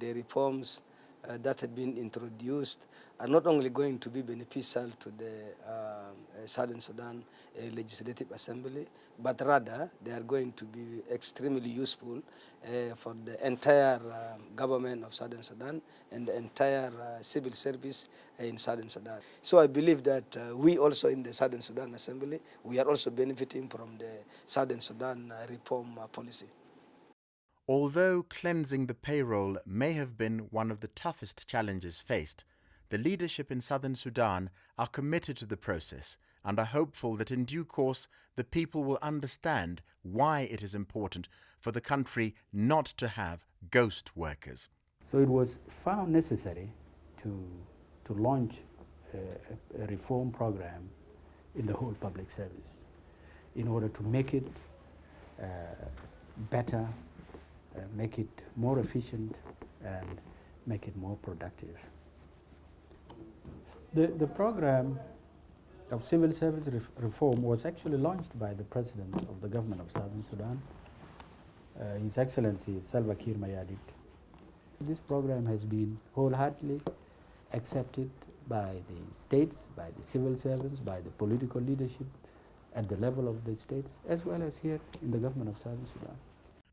the reforms that have been introduced are not only going to be beneficial to the Southern Sudan Legislative Assembly, but rather they are going to be extremely useful for the entire government of Southern Sudan and the entire civil service in Southern Sudan. So I believe that we also in the Southern Sudan Assembly, we are also benefiting from the Southern Sudan reform policy. Although cleansing the payroll may have been one of the toughest challenges faced, the leadership in Southern Sudan are committed to the process and are hopeful that in due course the people will understand why it is important for the country not to have ghost workers. So it was found necessary to launch a reform program in the whole public service in order to make it better, make it more efficient, and make it more productive. The program of civil service reform was actually launched by the President of the government of Southern Sudan, His Excellency Salva Kiir Mayardit. This program has been wholeheartedly accepted by the states, by the civil servants, by the political leadership at the level of the states, as well as here in the government of Southern Sudan.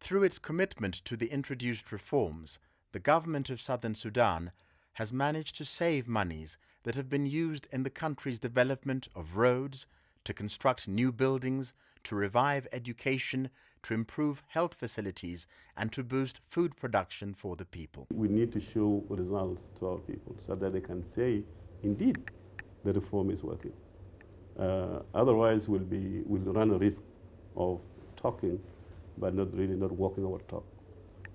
Through its commitment to the introduced reforms, the government of Southern Sudan has managed to save monies that have been used in the country's development of roads, to construct new buildings, to revive education, to improve health facilities, and to boost food production for the people. We need to show results to our people so that they can say, indeed, the reform is working. Otherwise, we'll run a risk of talking, but not walking our talk.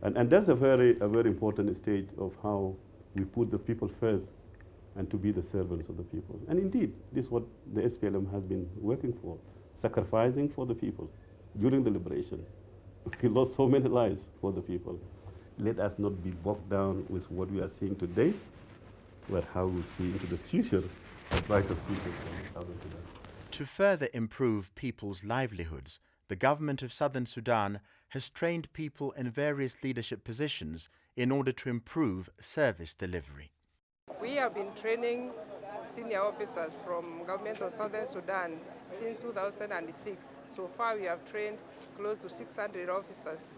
And that's a very important stage of how we put the people first and to be the servants of the people. And indeed, this is what the SPLM has been working for, sacrificing for the people during the liberation. We lost so many lives for the people. Let us not be bogged down with what we are seeing today, but how we see into the future, a brighter future for Southern Sudan. To further improve people's livelihoods, the government of Southern Sudan has trained people in various leadership positions in order to improve service delivery. We have been training senior officers from government of Southern Sudan since 2006. So far we have trained close to 600 officers.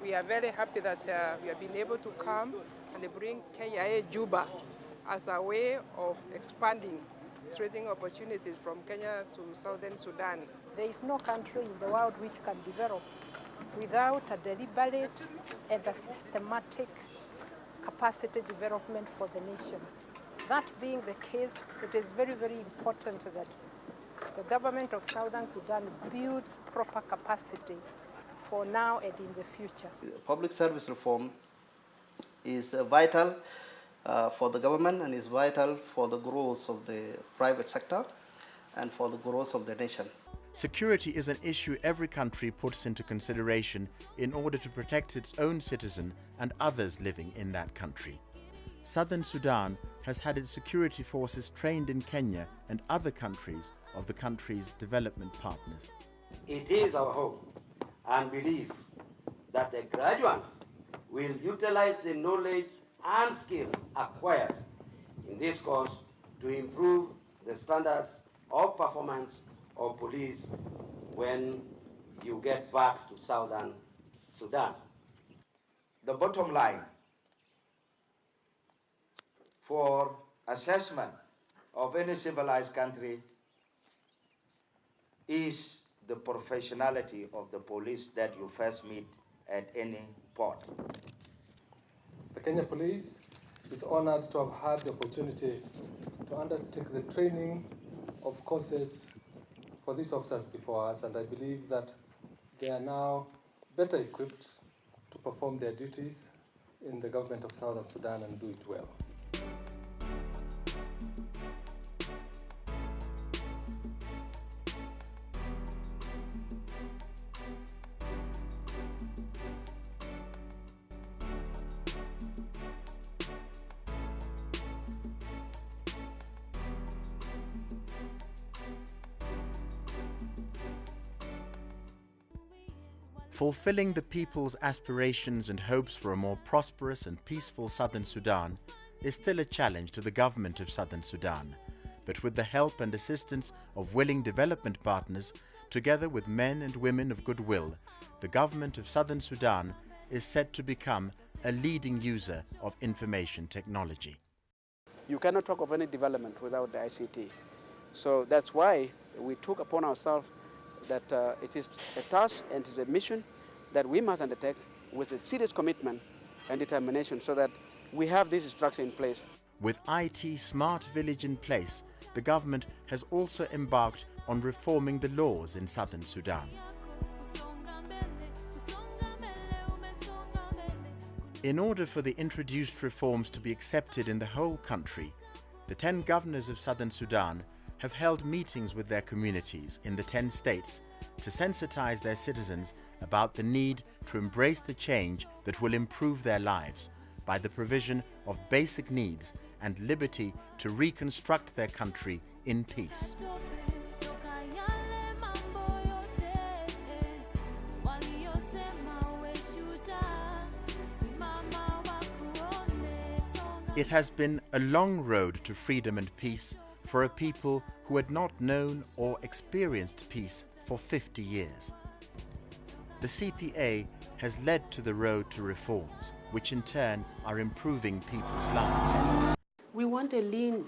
We are very happy that we have been able to come and bring KIA Juba as a way of expanding trading opportunities from Kenya to Southern Sudan. There is no country in the world which can develop without a deliberate and a systematic capacity development for the nation. That being the case, it is very, very important that the government of Southern Sudan builds proper capacity for now and in the future. Public service reform is vital for the government and is vital for the growth of the private sector and for the growth of the nation. Security is an issue every country puts into consideration in order to protect its own citizen and others living in that country. Southern Sudan has had its security forces trained in Kenya and other countries of the country's development partners. It is our hope and belief that the graduates will utilize the knowledge and skills acquired in this course to improve the standards of performance of police when you get back to Southern Sudan. The bottom line for assessment of any civilized country is the professionality of the police that you first meet at any port. The Kenya Police is honored to have had the opportunity to undertake the training of courses for these officers before us, and I believe that they are now better equipped to perform their duties in the government of Southern Sudan and do it well. Fulfilling the people's aspirations and hopes for a more prosperous and peaceful Southern Sudan is still a challenge to the government of Southern Sudan, but with the help and assistance of willing development partners, together with men and women of goodwill, the government of Southern Sudan is set to become a leading user of information technology. You cannot talk of any development without the ICT. So that's why we took upon ourselves that it is a task and it is a mission that we must undertake with a serious commitment and determination so that we have this structure in place. With IT Smart Village in place, the government has also embarked on reforming the laws in Southern Sudan. In order for the introduced reforms to be accepted in the whole country, the 10 governors of Southern Sudan have held meetings with their communities in the 10 states to sensitize their citizens about the need to embrace the change that will improve their lives by the provision of basic needs and liberty to reconstruct their country in peace. It has been a long road to freedom and peace for a people who had not known or experienced peace for 50 years. The CPA has led to the road to reforms, which in turn are improving people's lives. We want a lean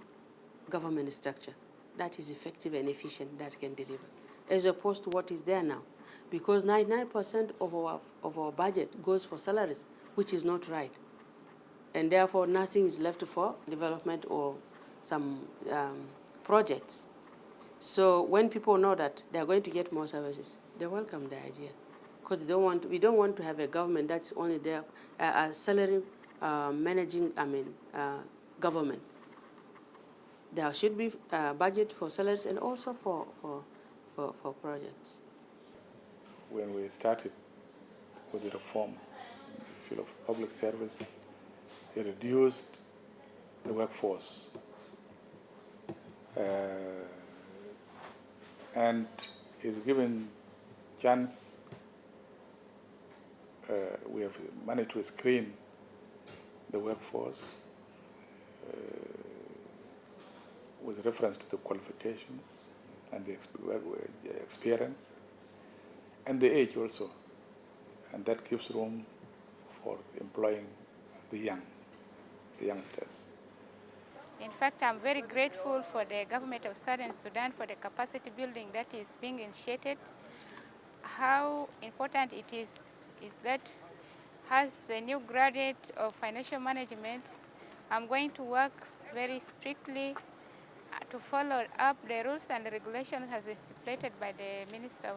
government structure that is effective and efficient, that can deliver, as opposed to what is there now. Because 99% of our budget goes for salaries, which is not right. And therefore, nothing is left for development or some projects. So when people know that they're going to get more services, they welcome the idea. Because we don't want to have a government that's only there, a salary managing, government. There should be a budget for salaries and also for projects. When we started with the reform in the field of public service, it reduced the workforce and is given chance. We have managed to screen the workforce with reference to the qualifications and the experience and the age also, and that gives room for employing the youngsters. In fact, I'm very grateful for the government of Southern Sudan for the capacity building that is being initiated. How important it is that as a new graduate of financial management, I'm going to work very strictly to follow up the rules and the regulations as stipulated by the Minister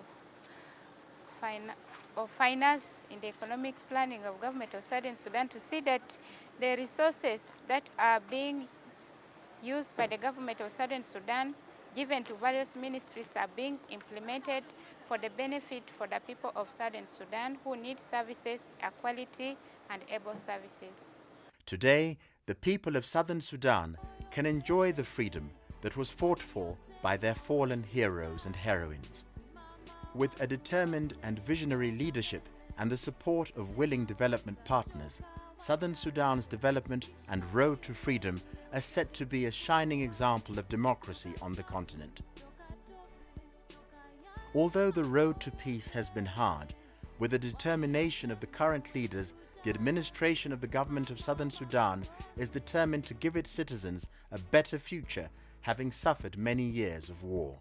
of Finance in the economic planning of government of Southern Sudan, to see that the resources that are being used by the government of Southern Sudan, given to various ministries, are being implemented for the benefit for the people of Southern Sudan who need services, quality and able services. Today, the people of Southern Sudan can enjoy the freedom that was fought for by their fallen heroes and heroines. With a determined and visionary leadership and the support of willing development partners, Southern Sudan's development and road to freedom are set to be a shining example of democracy on the continent. Although the road to peace has been hard, with the determination of the current leaders, the administration of the government of Southern Sudan is determined to give its citizens a better future, having suffered many years of war.